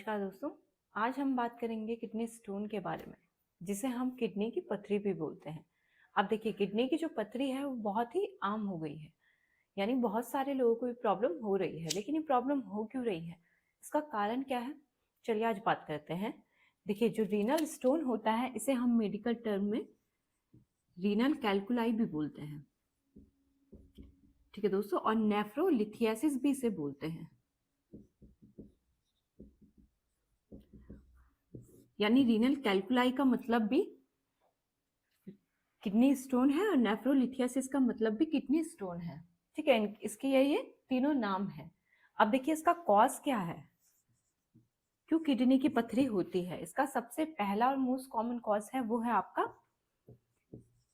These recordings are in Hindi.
नमस्कार दोस्तों। आज हम बात करेंगे किडनी स्टोन के बारे में, जिसे हम किडनी की पथरी भी बोलते हैं। अब देखिए, किडनी की जो पथरी है वो बहुत ही आम हो गई है, यानी बहुत सारे लोगों को ये प्रॉब्लम हो रही है। लेकिन ये प्रॉब्लम हो क्यों रही है, इसका कारण क्या है, चलिए आज बात करते हैं। देखिए, जो रीनल स्टोन होता है इसे हम मेडिकल टर्म में रीनल कैल्कुलाई भी बोलते हैं, ठीक है दोस्तों, और नेफ्रोलिथियासिस भी इसे बोलते हैं। यानी रीनल कैल्कुलाई का मतलब भी किडनी स्टोन है और नेफ्रोलिथियासिस का मतलब भी किडनी स्टोन है, ठीक है। इसके ये तीनों नाम है। अब देखिए, इसका कॉज क्या है, क्यों किडनी की पथरी होती है। इसका सबसे पहला और मोस्ट कॉमन कॉज है वो है आपका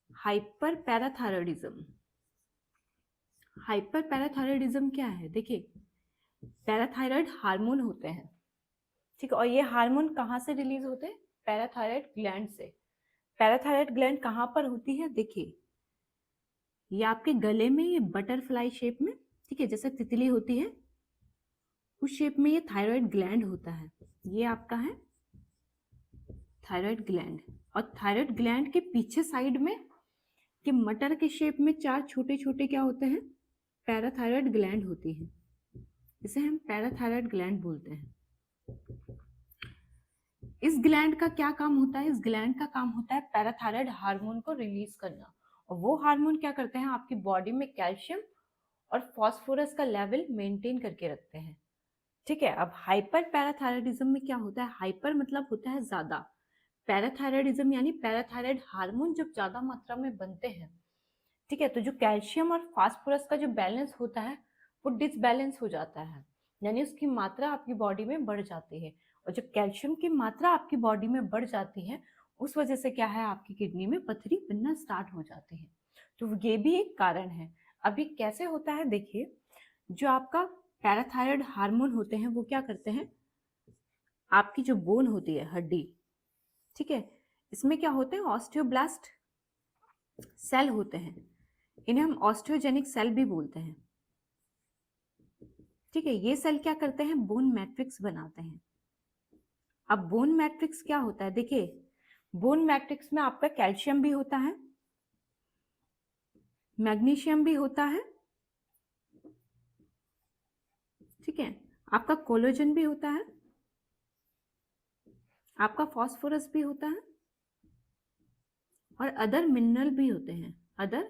हाइपर पैराथायरॉयडिज्म। हाइपर पैराथायरॉयडिज्म क्या है, देखिए पैराथायरॉयड हार्मोन होते हैं, ठीक है, और ये हार्मोन कहाँ से रिलीज होते हैं, पैराथायरॉयड ग्लैंड से। पैराथायरॉयड ग्लैंड कहाँ पर होती है, देखिए ये आपके गले में, ये बटरफ्लाई शेप में, ठीक है, जैसे तितली होती है उस शेप में ये थायराइड ग्लैंड होता है। ये आपका है थायराइड ग्लैंड, और थायराइड ग्लैंड के पीछे साइड में कि मटर के शेप में चार छोटे छोटे क्या होते हैं, पैराथायराइड ग्लैंड होती है। इसे हम पैराथायराइड ग्लैंड बोलते हैं। इस ग्लैंड का क्या काम होता है, इस ग्लैंड का काम होता है पैराथायराइड हार्मोन को रिलीज करना। और वो हार्मोन क्या करते हैं, आपकी बॉडी में कैल्शियम और फास्फोरस का लेवल मेंटेन करके रखते हैं, ठीक है। अब हाइपर पैराथायरॉयडिज्म में क्या होता है, हाइपर मतलब होता है ज्यादा, पैराथायरॉयडिज्म यानी पैराथायरॉयड हार्मोन जब ज्यादा मात्रा में बनते हैं, ठीक है, तो जो कैल्शियम और फास्फोरस का जो बैलेंस होता है वो डिसबैलेंस हो जाता है, यानी उसकी मात्रा आपकी बॉडी में बढ़ जाती है। और जब कैल्शियम की मात्रा आपकी बॉडी में बढ़ जाती है, उस वजह से क्या है, आपकी किडनी में पथरी बनना स्टार्ट हो जाती है। तो ये भी एक कारण है। अभी कैसे होता है, देखिए जो आपका पैराथायरॉयड हार्मोन होते हैं वो क्या करते हैं, आपकी जो बोन होती है, हड्डी, ठीक है, इसमें क्या होते हैं, ऑस्टियोब्लास्ट सेल होते हैं। इन्हें हम ऑस्टियोजेनिक सेल भी बोलते हैं, ठीक है। ये सेल क्या करते हैं, बोन मैट्रिक्स बनाते हैं। अब बोन मैट्रिक्स क्या होता है, देखिए बोन मैट्रिक्स में आपका कैल्शियम भी होता है, मैग्नीशियम भी होता है, ठीक है, आपका कोलेजन भी होता है, आपका फास्फोरस भी होता है, और अदर मिनरल भी होते हैं, अदर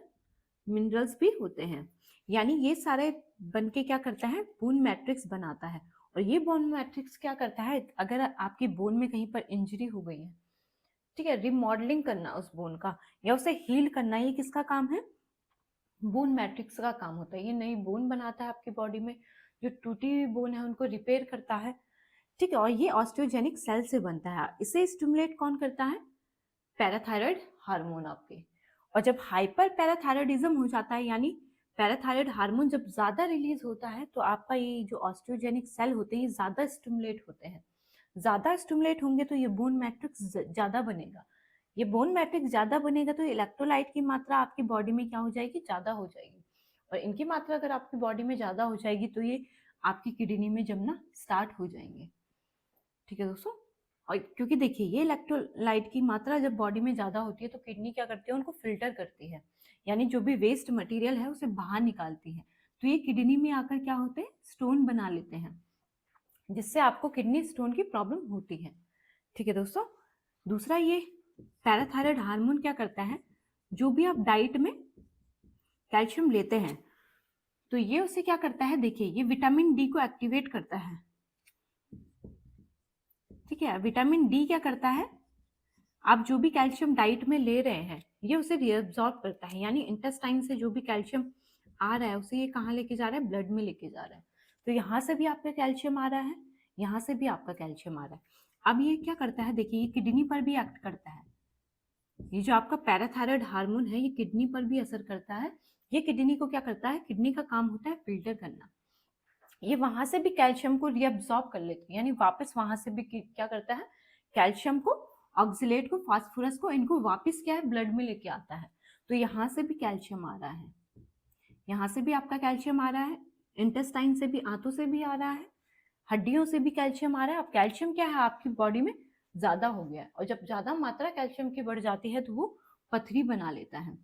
मिनरल्स भी होते हैं। यानी ये सारे बनके क्या करता है, बोन मैट्रिक्स बनाता है। और ये बोन मैट्रिक्स क्या करता है, अगर आपकी बोन में कहीं पर इंजरी हो गई है, ठीक है, रिमॉडलिंग करना उस बोन का या उसे हील करना, ये किसका काम है, बोन मैट्रिक्स का काम होता है। ये नई बोन बनाता है आपकी बॉडी में, जो टूटी हुई बोन है उनको रिपेयर करता है, ठीक है। और ये ऑस्टियोजेनिक सेल से बनता है। इसे स्टिमुलेट कौन करता है, पैराथायरॉयड हार्मोन आपके। और जब हाइपर पैराथायरॉयडिज्म हो जाता है, यानी पैराथायरॉयड हार्मोन जब ज्यादा रिलीज होता है, तो आपका ये जो ऑस्टियोजेनिक सेल होते हैं ये ज्यादा स्टिमुलेट होते हैं। ज्यादा स्टिमुलेट होंगे तो ये बोन मैट्रिक्स ज्यादा बनेगा। ये बोन मैट्रिक्स ज्यादा बनेगा तो इलेक्ट्रोलाइट की मात्रा आपकी बॉडी में क्या हो जाएगी, ज्यादा हो जाएगी। और इनकी मात्रा अगर आपकी बॉडी में ज्यादा हो जाएगी तो ये आपकी किडनी में जमना स्टार्ट हो जाएंगे, ठीक है दोस्तों। और क्योंकि देखिए ये इलेक्ट्रोलाइट की मात्रा जब बॉडी में ज्यादा होती है तो किडनी क्या करती है, उनको फिल्टर करती है, यानी जो भी वेस्ट मटेरियल है उसे बाहर निकालती है। तो ये किडनी में आकर क्या होते हैं, स्टोन बना लेते हैं, जिससे आपको किडनी स्टोन की प्रॉब्लम होती है, ठीक है दोस्तों। दूसरा, ये पैराथायरॉयड हार्मोन क्या करता है, जो भी आप डाइट में कैल्शियम लेते हैं तो ये उसे क्या करता है, देखिए ये विटामिन डी को एक्टिवेट करता है, ठीक है। विटामिन डी क्या करता है, आप जो भी कैल्शियम डाइट में ले रहे हैं ये उसे रीअब्सॉर्ब करता है, यानी इंटेस्टाइन से जो भी कैल्शियम आ रहा है उसे ये कहाँ लेके जा रहा है, ब्लड में लेके जा रहा है। तो यहाँ से भी आपका कैल्शियम आ रहा है, यहाँ से भी आपका कैल्शियम आ रहा है। अब ये क्या करता है, देखिए ये किडनी पर भी एक्ट करता है। ये जो आपका पैराथायरॉयड हार्मोन है ये किडनी पर भी असर करता है। ये किडनी को क्या करता है, किडनी का काम होता है फिल्टर करना। ये वहां से भी कैल्शियम को रीअब्सॉर्ब कर लेती है, यानी वापस वहां से भी क्या करता है, कैल्शियम को, ऑक्सलेट को, फास्फोरस को, इनको वापस क्या है, ब्लड में लेके आता है। तो यहाँ से भी कैल्शियम आ रहा है, यहाँ से भी आपका कैल्शियम आ रहा है, इंटेस्टाइन से भी, आंतों से भी आ रहा है, हड्डियों से भी कैल्शियम आ रहा है। अब कैल्शियम क्या है, आपकी बॉडी में ज्यादा हो गया है, और जब ज्यादा मात्रा कैल्शियम की बढ़ जाती है तो वो पथरी बना लेता है।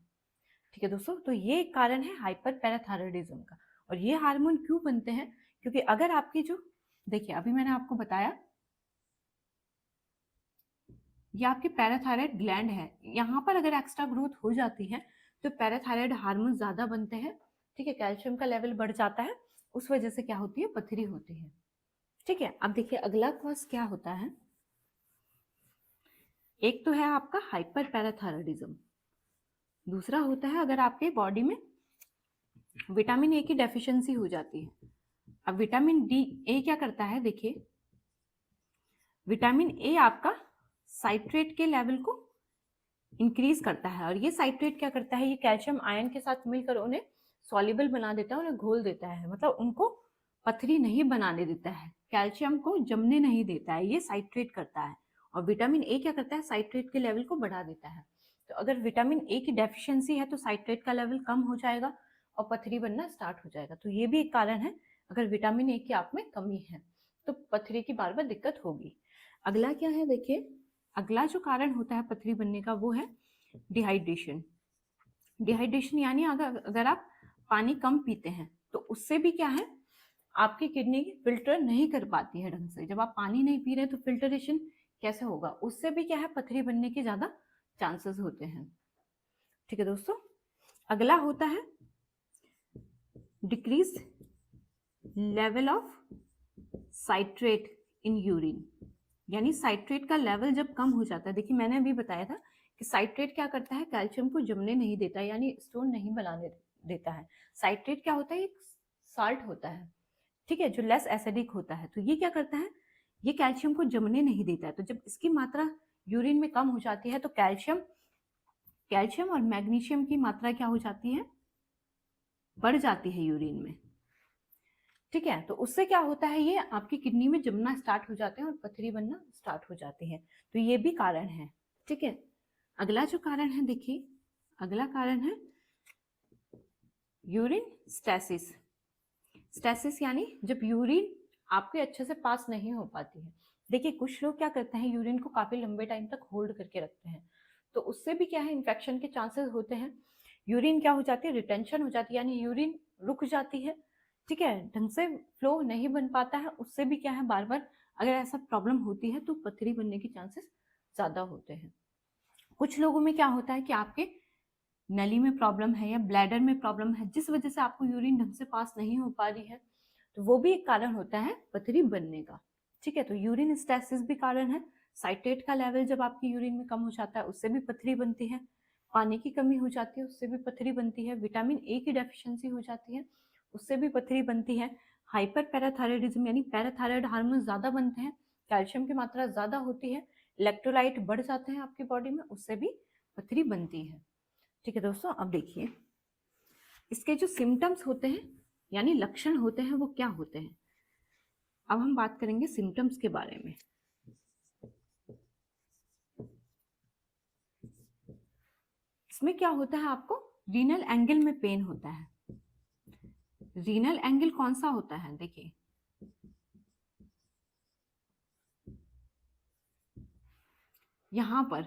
ठीक है दोस्तों, तो ये एक कारण है हाइपर पैराथायरॉयडिज्म का। और ये हार्मोन क्यों बनते हैं, क्योंकि अगर आपकी जो, देखिए अभी मैंने आपको बताया ये आपकी पैराथायरॉयड ग्लैंड है, यहाँ पर अगर एक्स्ट्रा ग्रोथ हो जाती है तो पैराथायरॉयड हार्मोन ज्यादा बनते हैं। ठीक है, कैल्शियम का लेवल बढ़ जाता है, उस वजह से क्या होती है, पथरी होती है। ठीक है, अब देखिए अगला कॉज क्या होता है। एक तो है आपका हाइपर पैराथायरॉयडिज्म, दूसरा होता है अगर आपके बॉडी में विटामिन ए की डेफिशिएंसी हो जाती है। अब विटामिन डी ए क्या करता है, देखिए विटामिन ए आपका साइट्रेट के लेवल को इंक्रीज करता है, और ये साइट्रेट क्या करता है, ये कैल्शियम आयन के साथ मिलकर उन्हें सॉल्युबल बना देता है, उन्हें घोल देता है, मतलब उनको पथरी नहीं बनाने देता है, कैल्शियम को जमने नहीं देता है, ये साइट्रेट करता है। और विटामिन ए क्या करता है, साइट्रेट के लेवल को बढ़ा देता है। तो अगर विटामिन ए की डेफिशिएंसी है तो साइट्रेट का लेवल कम हो जाएगा और पथरी बनना स्टार्ट हो जाएगा। तो ये भी एक कारण है, अगर विटामिन ए की आप में कमी है तो पथरी की बार बार दिक्कत होगी। अगला क्या है, देखिए अगला जो कारण होता है पथरी बनने का वो है डिहाइड्रेशन। डिहाइड्रेशन यानी अगर आप पानी कम पीते हैं तो उससे भी क्या है, आपकी किडनी फिल्टर नहीं कर पाती है ढंग से। जब आप पानी नहीं पी रहे तो फिल्टरेशन कैसे होगा, उससे भी क्या है, पथरी बनने के ज्यादा चांसेस होते हैं। ठीक है दोस्तों, अगला होता है decrease level of citrate in urine, यानी साइट्रेट का लेवल जब कम हो जाता है। देखिए मैंने अभी बताया था कि साइट्रेट क्या करता है, कैल्शियम को जमने नहीं देता, यानी स्टोन नहीं बनाने देता है। साइट्रेट क्या होता है, एक साल्ट होता है, ठीक है, जो लेस एसिडिक होता है। तो ये क्या करता है, ये कैल्शियम को जमने नहीं देता है। तो जब इसकी मात्रा यूरिन में कम हो जाती है तो कैल्शियम और मैग्नीशियम की मात्रा क्या हो जाती है, बढ़ जाती है यूरिन में। ठीक है, तो उससे क्या होता है, ये आपकी किडनी में जमना स्टार्ट हो जाते हैं और पथरी बनना स्टार्ट हो जाती है। तो ये भी कारण है। ठीक है, अगला जो कारण है, देखिए अगला कारण है यूरिन स्टेसिस। स्टेसिस यानी जब यूरिन आपके अच्छे से पास नहीं हो पाती है। देखिए कुछ लोग क्या करते हैं, यूरिन को काफी लंबे टाइम तक होल्ड करके रखते हैं, तो उससे भी क्या है, इन्फेक्शन के चांसेस होते हैं। यूरिन क्या हो जाती है, रिटेंशन हो जाती है, यानी यूरिन रुक जाती है। ठीक है, ढंग से फ्लो नहीं बन पाता है, उससे भी क्या है, बार बार अगर ऐसा प्रॉब्लम होती है तो पथरी बनने के चांसेस ज्यादा होते हैं। कुछ लोगों में क्या होता है कि आपके नली में प्रॉब्लम है या ब्लैडर में प्रॉब्लम है, जिस वजह से आपको यूरिन ढंग से पास नहीं हो पा रही है, तो वो भी एक कारण होता है पथरी बनने का। ठीक है, तो यूरिन स्टेसिस भी कारण है। साइट्रेट का लेवल जब आपकी यूरिन में कम हो जाता है उससे भी पथरी बनती है। पानी की कमी हो जाती है, उससे भी पथरी बनती है। विटामिन ए की डेफिशिएंसी हो जाती है, उससे भी पथरी बनती है। हाइपर पैराथायरॉयडिज्म यानी पैराथायरॉयड हार्मोन ज्यादा बनते हैं, कैल्शियम की मात्रा ज्यादा होती है, इलेक्ट्रोलाइट बढ़ जाते हैं आपकी बॉडी में, उससे भी पथरी बनती है। ठीक है दोस्तों, अब देखिए इसके जो सिम्टम्स होते हैं यानी लक्षण होते हैं वो क्या होते हैं। अब हम बात करेंगे सिम्टम्स के बारे में। इसमें क्या होता है, आपको रीनल एंगल में पेन होता है। रीनल एंगल कौन सा होता है, देखिए यहां पर।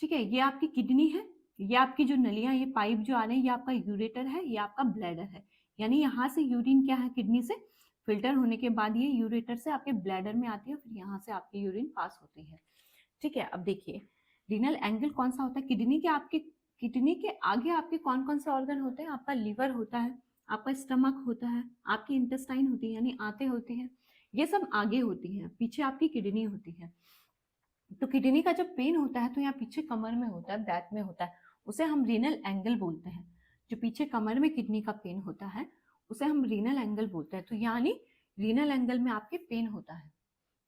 ठीक है, ये आपकी किडनी है, ये आपकी जो नलियां, ये पाइप जो आ रहे हैं, ये आपका यूरेटर है, ये आपका ब्लैडर है। यानी यहाँ से यूरिन क्या है, किडनी से फिल्टर होने के बाद ये यूरेटर से आपके ब्लैडर में आती है, फिर यहाँ से आपकी यूरिन पास होती है। ठीक है, अब देखिए रीनल एंगल कौन सा होता है, किडनी के आगे आपके कौन कौन से ऑर्गन होते हैं, आपका लीवर होता है, आपका स्टमक होता है, आपकी इंटेस्टाइन होती है यानी आंतें होती हैं, ये सब आगे होती हैं, पीछे आपकी किडनी होती है। तो किडनी का जब पेन होता है तो यहाँ पीछे कमर में होता है, बैक में होता है, उसे हम रीनल एंगल बोलते हैं। जो पीछे कमर में किडनी का पेन होता है उसे हम रीनल एंगल बोलते हैं। तो यानी रीनल एंगल में आपके पेन होता है।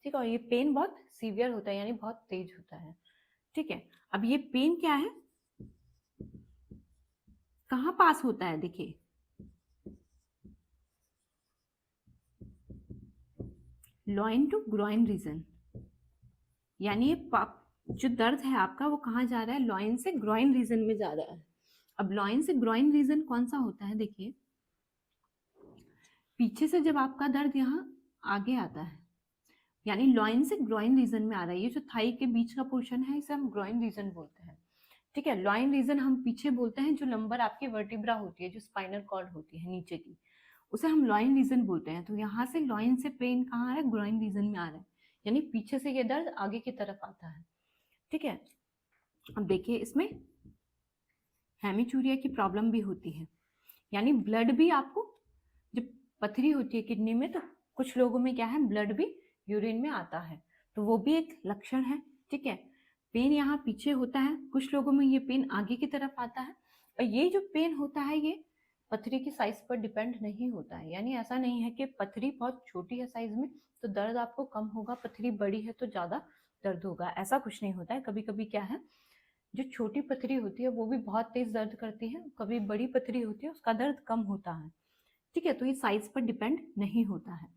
ठीक है, और ये पेन बहुत सीवियर होता है यानी बहुत तेज होता है। ठीक है, अब ये पेन क्या है, कहाँ पास होता है, देखिए लॉइन टू ग्रॉइन रीजन, यानी जो दर्द है आपका वो कहाँ जा रहा है, लॉइन से ग्रॉइन रीजन में जा रहा है। अब लॉइन से ग्रॉइन रीजन कौन सा होता है, देखिए पीछे से जब आपका दर्द यहाँ आगे आता है, यानी लॉइन से ग्रॉइन रीजन में आ रहा है। ये जो थाई के बीच का पोर्शन है इसे हम ग्रॉइन रीजन बोलते हैं। ठीक है, लॉइन रीजन हम पीछे बोलते हैं, जो लंबर आपकी वर्टिब्रा होती है, जो स्पाइनल कॉर्ड होती है नीचे की, उसे हम लॉइन रीजन बोलते हैं। तो यहाँ से लॉइन से पेन कहाँ है, ग्रॉइन रीजन में आ रहा है, यानी पीछे से ये दर्द आगे की तरफ आता है। ठीक है, अब देखिए इसमें हेमीचूरिया की प्रॉब्लम भी होती है, यानी ब्लड भी आपको, जब पथरी होती है किडनी में तो कुछ लोगों में क्या है, ब्लड भी यूरिन में आता है, तो वो भी एक लक्षण है। ठीक है, पेन यहाँ पीछे होता है, कुछ लोगों में ये पेन आगे की तरफ आता है। और ये जो पेन होता है ये पथरी की साइज पर डिपेंड नहीं होता है, यानी ऐसा नहीं है कि पथरी बहुत छोटी है साइज में तो दर्द आपको कम होगा, पथरी बड़ी है तो ज़्यादा दर्द होगा, ऐसा कुछ नहीं होता है। कभी कभी क्या है, जो छोटी पथरी होती है वो भी बहुत तेज दर्द करती है, कभी बड़ी पथरी होती है उसका दर्द कम होता है। ठीक है, तो ये साइज पर डिपेंड नहीं होता है।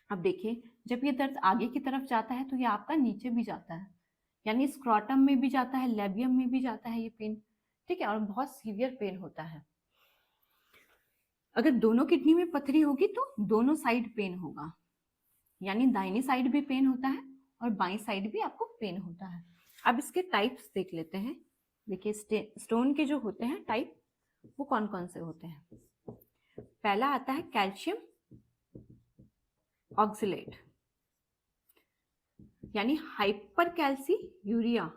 अब देखिए, जब ये दर्द आगे की तरफ जाता है तो ये आपका नीचे भी जाता है, यानी स्क्रॉटम में भी जाता है, लेबियम में भी जाता है ये पेन। ठीक है, और बहुत सीवियर पेन होता है। अगर दोनों किडनी में पथरी होगी तो दोनों साइड पेन होगा, यानी दाहिनी साइड भी पेन होता है और बाईं साइड भी आपको पेन होता है। अब इसके टाइप्स देख लेते हैं। देखिए स्टोन के जो होते हैं टाइप, वो कौन कौन से होते हैं। पहला आता है कैल्शियम ऑक्सलेट, यानी हाइपर कैल्सी यूरिया।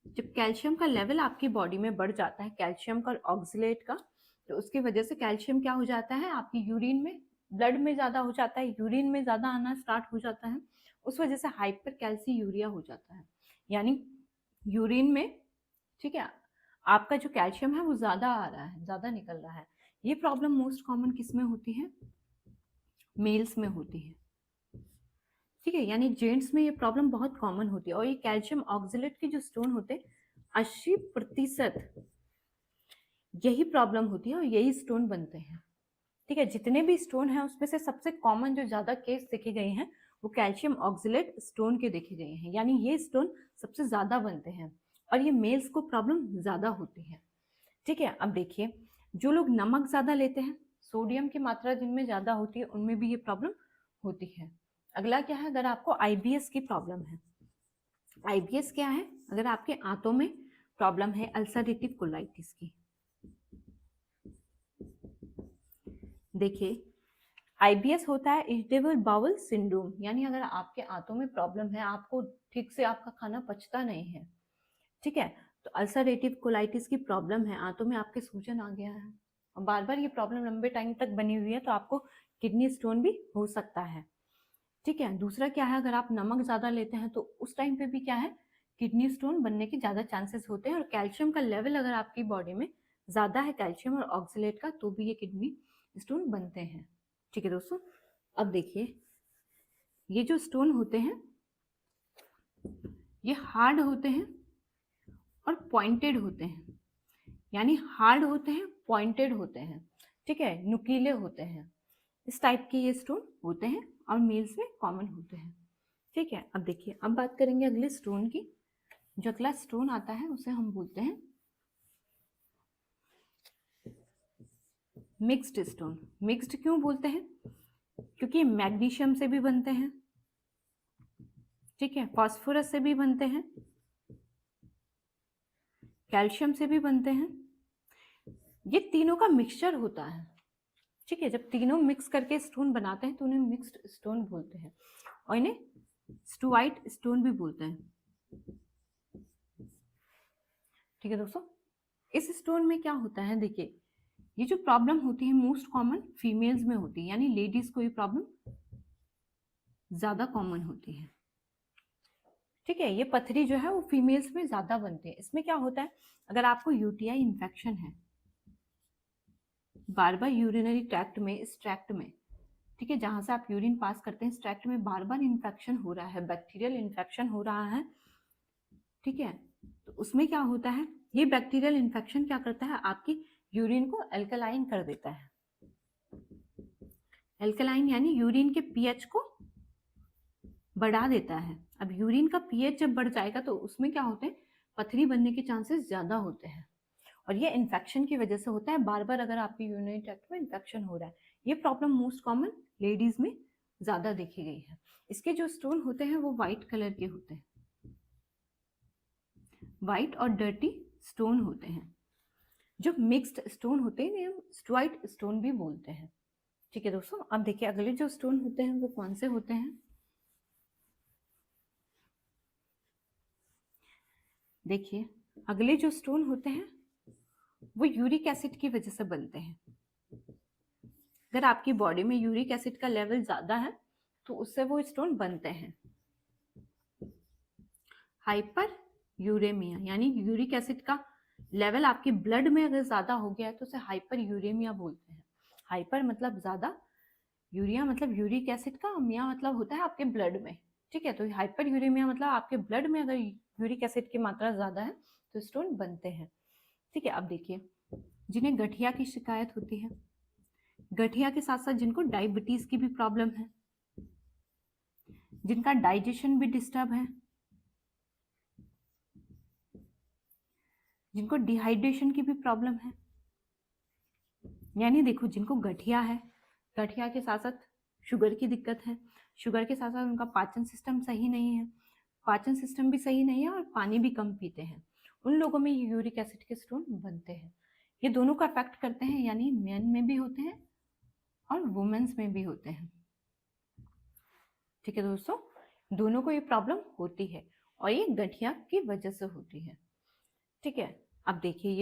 जब कैल्शियम का लेवल आपकी बॉडी में बढ़ जाता है, कैल्शियम का ऑक्सलेट का, तो उसकी वजह से कैल्शियम क्या हो जाता है, आपकी यूरिन में, ब्लड में ज्यादा हो जाता है, यूरिन में ज्यादा आना स्टार्ट हो जाता है, उस वजह से हाइपर कैल्सी यूरिया हो जाता है, यानी यूरिन में, ठीक है, आपका जो कैल्शियम है वो ज्यादा आ रहा है, ज्यादा निकल रहा है। ये प्रॉब्लम मोस्ट कॉमन किस में होती है, मेल्स में होती है। ठीक है, यानी जेंट्स में ये प्रॉब्लम बहुत कॉमन होती है। और ये कैल्शियम ऑक्सलेट के जो स्टोन होते हैं 80% यही प्रॉब्लम होती है और यही स्टोन बनते हैं। ठीक है, जितने भी स्टोन हैं उसमें से सबसे कॉमन जो ज्यादा केस देखे गए हैं वो कैल्शियम ऑक्सलेट स्टोन के देखे गए हैं, यानी ये स्टोन सबसे ज्यादा बनते हैं और ये मेल्स को प्रॉब्लम ज्यादा होती है। ठीक है, अब देखिए, जो लोग नमक ज्यादा लेते हैं, सोडियम की मात्रा जिनमें ज्यादा होती है उनमें भी ये प्रॉब्लम होती है। अगला क्या है, अगर आपको आईबीएस की प्रॉब्लम है। आईबीएस क्या है, अगर आपके आंतों में प्रॉब्लम है, अल्सरेटिव कोलाइटिस की। देखिए, आईबीएस होता है इरिटेबल बाउल सिंड्रोम, यानी अगर आपके आंतों में प्रॉब्लम है, आपको ठीक से आपका खाना पचता नहीं है, ठीक है, तो अल्सरेटिव कोलाइटिस की प्रॉब्लम है, आंतों में आपके सूजन आ गया है और बार बार ये प्रॉब्लम लंबे टाइम तक बनी हुई है, तो आपको किडनी स्टोन भी हो सकता है। ठीक है, दूसरा क्या है, अगर आप नमक ज्यादा लेते हैं तो उस टाइम पे भी क्या है, किडनी स्टोन बनने के ज्यादा चांसेस होते हैं। और कैल्शियम का लेवल अगर आपकी बॉडी में ज्यादा है, कैल्शियम और ऑक्सलेट का, तो भी ये किडनी स्टोन बनते हैं। ठीक है दोस्तों, अब देखिए, ये जो स्टोन होते हैं ये हार्ड होते हैं और पॉइंटेड होते हैं, यानी हार्ड होते हैं, पॉइंटेड होते हैं, ठीक है, नुकीले होते हैं, इस टाइप के ये स्टोन होते हैं और मेल्स में कॉमन होते हैं। ठीक है, अब देखिए, अब बात करेंगे अगले स्टोन की। जो अगला स्टोन आता है उसे हम बोलते हैं मिक्स्ड स्टोन। मिक्स्ड क्यों बोलते हैं, क्योंकि मैग्नीशियम से भी बनते हैं, ठीक है, फास्फोरस से भी बनते हैं, कैल्शियम से भी बनते हैं, ये तीनों का मिक्सचर होता है। ठीक है, जब तीनों मिक्स करके स्टोन बनाते हैं तो उन्हें मिक्स्ड स्टोन बोलते हैं और इन्हें स्टुवाइट स्टोन भी बोलते हैं। ठीक है दोस्तों, इस स्टोन में क्या होता है, देखिए, ये जो प्रॉब्लम होती है मोस्ट कॉमन फीमेल्स में होती है, यानी लेडीज को ये प्रॉब्लम ज्यादा कॉमन होती है। ठीक है, ये पथरी जो है वो फीमेल्स में ज्यादा बनती है। इसमें क्या होता है, अगर आपको यूटीआई इन्फेक्शन है बार बार यूरिनरी ट्रैक्ट में, इस ट्रैक्ट में, ठीक है, जहां से आप यूरिन पास करते हैं, इस ट्रैक्ट में बार बार इन्फेक्शन हो रहा है, बैक्टीरियल इन्फेक्शन हो रहा है, ठीक है, तो उसमें क्या होता है, ये बैक्टीरियल इन्फेक्शन क्या करता है, आपकी यूरिन को अल्कलाइन कर देता है। अल्कलाइन यानी यूरिन के पीएच को बढ़ा देता है। अब यूरिन का पीएच जब बढ़ जाएगा तो उसमें क्या होते हैं, पथरी बनने के चांसेस ज्यादा होते हैं और ये इन्फेक्शन की वजह से होता है। बार बार अगर आपकी यूरिनरी ट्रैक्ट में इन्फेक्शन हो रहा है ये प्रॉब्लम मोस्ट कॉमन लेडीज में ज़्यादा देखी गई है। इसके जो स्टोन होते हैं वो वाइट कलर के होते हैं, वाइट और डर्टी स्टोन होते हैं। जो मिक्स्ड स्टोन होते हैं हम स्ट्वाइट स्टोन भी बोलते हैं। ठीक है दोस्तों, अब देखिए अगले जो स्टोन होते हैं वो कौन से होते हैं। देखिए अगले जो स्टोन होते हैं वो यूरिक एसिड की वजह से बनते हैं। अगर आपकी बॉडी में यूरिक एसिड का लेवल ज्यादा है तो उससे वो स्टोन बनते हैं। हाइपर यूरेमिया यानी यूरिक एसिड का लेवल आपके ब्लड में अगर ज्यादा हो गया है तो उसे हाइपर यूरेमिया बोलते हैं। हाइपर मतलब ज्यादा, यूरिया मतलब यूरिक एसिड का, मिया मतलब होता है आपके ब्लड में। ठीक है, तो हाइपर यूरेमिया मतलब आपके ब्लड में अगर यूरिक एसिड की मात्रा ज्यादा है तो स्टोन बनते हैं। ठीक है, अब देखिए जिन्हें गठिया की शिकायत होती है, गठिया के साथ साथ जिनको डायबिटीज की भी प्रॉब्लम है, जिनका डाइजेशन भी डिस्टर्ब है, जिनको डिहाइड्रेशन की भी प्रॉब्लम है, यानी देखो जिनको गठिया है, गठिया के साथ साथ शुगर की दिक्कत है, शुगर के साथ साथ उनका पाचन सिस्टम सही नहीं है, पाचन सिस्टम भी सही नहीं है और पानी भी कम पीते हैं, उन लोगों में यूरिक एसिड के स्टोन बनते हैं। ये दोनों को अफेक्ट करते हैं, यानी मेन में भी होते हैं और वुमेन्स में भी होते हैं। ठीक है दोस्तों, दोनों को ये प्रॉब्लम होती है और ये गठिया की वजह से होती है। ठीक है, अब देखिए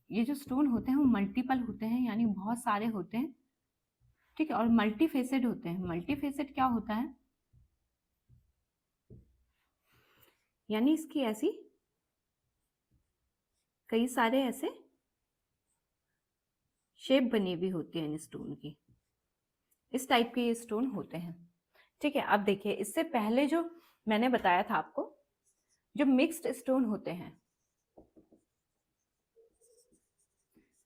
ये जो स्टोन होते हैं वो मल्टीपल होते हैं, यानी बहुत सारे होते हैं। ठीक है, और मल्टीफेसेड होते हैं। मल्टीफेसेड क्या होता है, यानी इसकी ऐसी कई सारे ऐसे शेप बनी हुई होती है इन स्टोन की, इस टाइप के ये स्टोन होते हैं। ठीक है, अब देखिए इससे पहले जो मैंने बताया था आपको, जो मिक्स्ड स्टोन होते हैं,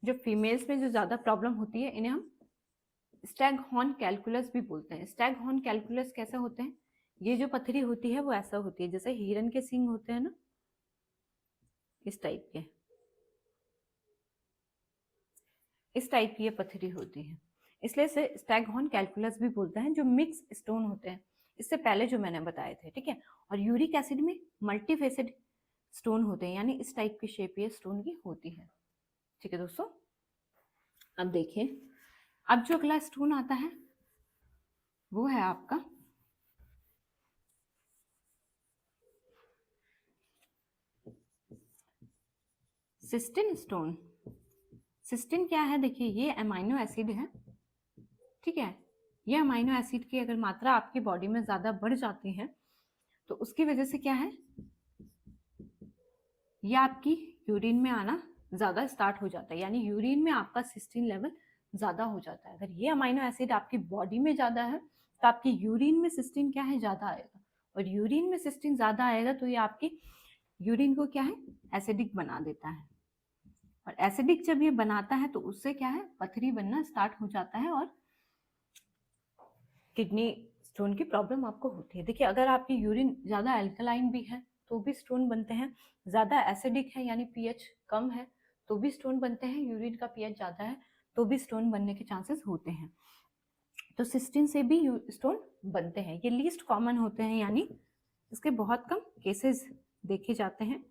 जो फीमेल्स में जो ज्यादा प्रॉब्लम होती है, इन्हें हम स्टैगहॉर्न कैलकुलस भी बोलते हैं। स्टैगहॉर्न कैलकुलस कैसे होते हैं, ये जो पथरी होती है वो ऐसा होती है जैसे हिरन के सींग होते हैं ना, इस टाइप के, इस टाइप की ये पथरी होती है, इसलिए इसे स्टैगहॉर्न कैलकुलस भी बोलते हैं, जो मिक्स स्टोन होते हैं इससे पहले जो मैंने बताए थे। ठीक है, और यूरिक एसिड में मल्टीफेसेड स्टोन होते हैं, यानी इस टाइप की शेप ये स्टोन की होती है। ठीक है दोस्तों, अब देखिए अब जो अगला स्टोन आता है वो है आपका सिस्टिन स्टोन। सिस्टिन क्या है, देखिए ये अमाइनो एसिड है। ठीक है, ये अमाइनो एसिड की अगर मात्रा आपकी बॉडी में ज्यादा बढ़ जाती है तो उसकी वजह से क्या है, ये आपकी यूरिन में आना ज्यादा स्टार्ट हो जाता है, यानी यूरिन में आपका सिस्टीन लेवल ज्यादा हो जाता है। अगर ये अमाइनो एसिड आपकी बॉडी में ज्यादा है तो आपकी यूरिन में सिस्टीन क्या है, ज्यादा आएगा, और यूरिन में सिस्टीन ज्यादा आएगा तो ये आपकी यूरिन को क्या है, एसिडिक बना देता है, और एसिडिक जब ये बनाता है तो उससे क्या है, पथरी बनना स्टार्ट हो जाता है और किडनी स्टोन की प्रॉब्लम आपको होती है। देखिए अगर आपकी यूरिन ज्यादा अल्कलाइन भी है तो भी स्टोन बनते हैं, ज्यादा एसिडिक है यानी पीएच कम है तो भी स्टोन बनते हैं, यूरिन का पीएच ज्यादा है तो भी स्टोन बनने के चांसेस होते हैं। तो सिस्टीन से भी स्टोन बनते हैं, ये लीस्ट कॉमन होते हैं, यानी इसके बहुत कम केसेस देखे जाते हैं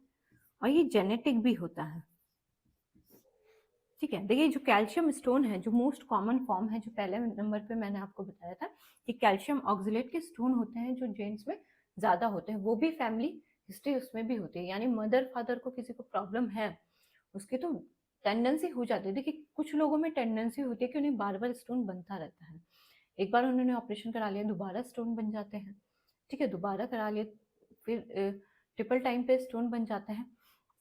और ये जेनेटिक भी होता है। ठीक है, देखिए जो कैल्शियम स्टोन है, जो मोस्ट कॉमन फॉर्म है, जो पहले नंबर पे मैंने आपको बताया था कि कैल्शियम ऑक्सलेट के स्टोन होते हैं जो जेंट्स में ज्यादा होते हैं, वो भी फैमिली हिस्ट्री उसमें भी होती है, यानी मदर फादर को किसी को प्रॉब्लम है उसकी तो टेंडेंसी हो जाती है। देखिए कुछ लोगों में टेंडेंसी होती है कि उन्हें बार बार स्टोन बनता रहता है, एक बार उन्होंने ऑपरेशन करा लिया दोबारा स्टोन बन जाते हैं। ठीक है, दोबारा करा लिया फिर ट्रिपल टाइम पे स्टोन बन जाते हैं।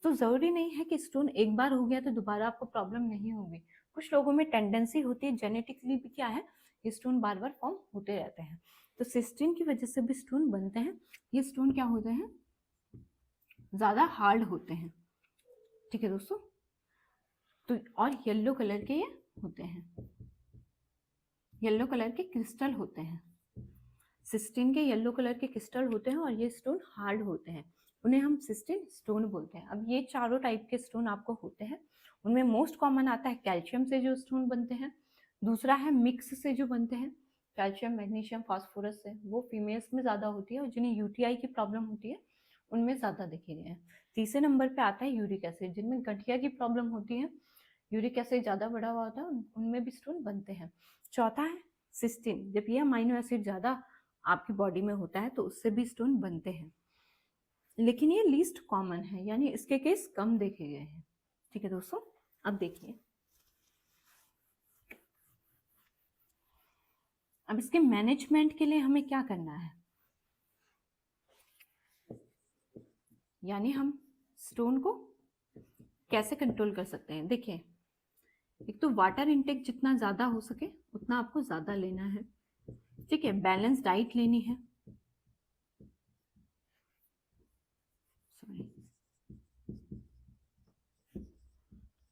तो जरूरी नहीं है कि स्टोन एक बार हो गया तो दोबारा आपको प्रॉब्लम नहीं होगी, कुछ लोगों में टेंडेंसी होती है, जेनेटिकली भी क्या है, ये स्टोन बार बार फॉर्म होते रहते हैं, तो सिस्टीन की वजह से भी स्टोन बनते हैं। ये स्टोन क्या होते हैं, ज्यादा हार्ड होते हैं। ठीक है दोस्तों, तो और येलो कलर के ये होते हैं, येलो कलर के क्रिस्टल होते हैं, सिस्टीन के येलो कलर के क्रिस्टल होते हैं और ये स्टोन हार्ड होते हैं, उन्हें हम सिस्टीन स्टोन बोलते हैं। अब ये चारों टाइप के स्टोन आपको होते हैं, उनमें मोस्ट कॉमन आता है कैल्शियम से जो स्टोन बनते हैं, दूसरा है मिक्स से जो बनते हैं, कैल्शियम मैग्नीशियम फास्फोरस से, वो फीमेल्स में ज़्यादा होती है और जिन्हें यूटीआई की प्रॉब्लम होती है उनमें ज़्यादा देखे गए हैं। तीसरे नंबर पे आता है यूरिक एसिड, जिनमें गठिया की प्रॉब्लम होती है, यूरिक एसिड ज़्यादा बढ़ा हुआ होता है, उनमें भी स्टोन बनते हैं। चौथा है सिस्टीन, जब ये अमाइनो एसिड ज़्यादा आपकी बॉडी में होता है तो उससे भी स्टोन बनते हैं, लेकिन ये लीस्ट कॉमन है, यानी इसके केस कम देखे गए हैं। ठीक है दोस्तों, अब देखिए, अब इसके मैनेजमेंट के लिए हमें क्या करना है, यानी हम स्टोन को कैसे कंट्रोल कर सकते हैं। देखिए, एक तो वाटर इनटेक जितना ज़्यादा हो सके उतना आपको ज़्यादा लेना है। ठीक है, बैलेंस डाइट लेनी है,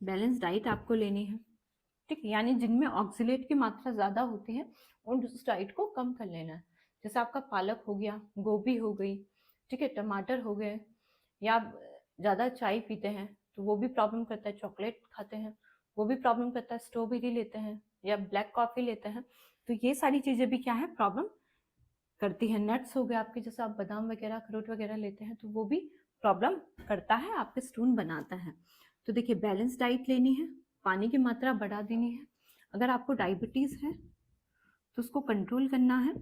बैलेंस डाइट आपको लेनी है। ठीक है, यानी जिनमें ऑक्सीलेट की मात्रा ज़्यादा होती है उस डाइट को कम कर लेना है। जैसे आपका पालक हो गया, गोभी हो गई, ठीक है, टमाटर हो गए, या आप ज़्यादा चाय पीते हैं तो वो भी प्रॉब्लम करता है, चॉकलेट खाते हैं वो भी प्रॉब्लम करता है, स्ट्रॉबेरी लेते हैं या ब्लैक कॉफ़ी लेते हैं तो ये सारी चीज़ें भी क्या है, प्रॉब्लम करती है। नट्स हो गए आपके, जैसे आप बादाम वगैरह अखरोट वगैरह लेते हैं तो वो भी प्रॉब्लम करता है, आपके स्टोन बनाता है। तो देखिए, बैलेंस डाइट लेनी है, पानी की मात्रा बढ़ा देनी है। अगर आपको डायबिटीज़ है तो उसको कंट्रोल करना है।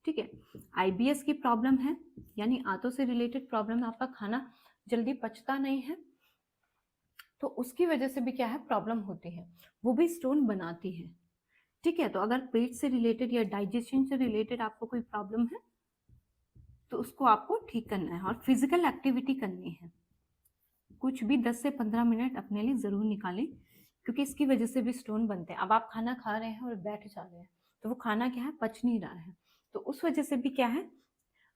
ठीक है, आईबीएस की प्रॉब्लम है, यानी आंतों से रिलेटेड प्रॉब्लम है, आपका खाना जल्दी पचता नहीं है तो उसकी वजह से भी क्या है, प्रॉब्लम होती है, वो भी स्टोन बनाती है। ठीक है, तो अगर पेट से रिलेटेड या डाइजेशन से रिलेटेड आपको कोई प्रॉब्लम है तो उसको आपको ठीक करना है, और फिजिकल एक्टिविटी करनी है, कुछ भी 10 से 15 मिनट अपने लिए ज़रूर निकालें, क्योंकि इसकी वजह से भी स्टोन बनते हैं। अब आप खाना खा रहे हैं और बैठ जा रहे हैं तो वो खाना क्या है, पच नहीं रहा है, तो उस वजह से भी क्या है,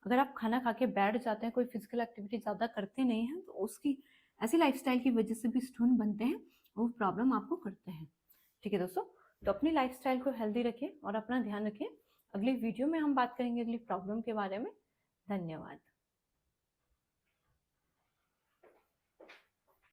अगर आप खाना खा के बैठ जाते हैं, कोई फिजिकल एक्टिविटी ज़्यादा करते नहीं हैं, तो उसकी ऐसी लाइफस्टाइल की वजह से भी स्टोन बनते हैं, वो प्रॉब्लम आपको करते हैं। ठीक है दोस्तों, तो अपनी लाइफस्टाइल को हेल्दी रखें और अपना ध्यान रखें। अगली वीडियो में हम बात करेंगे अगली प्रॉब्लम के बारे में। धन्यवाद।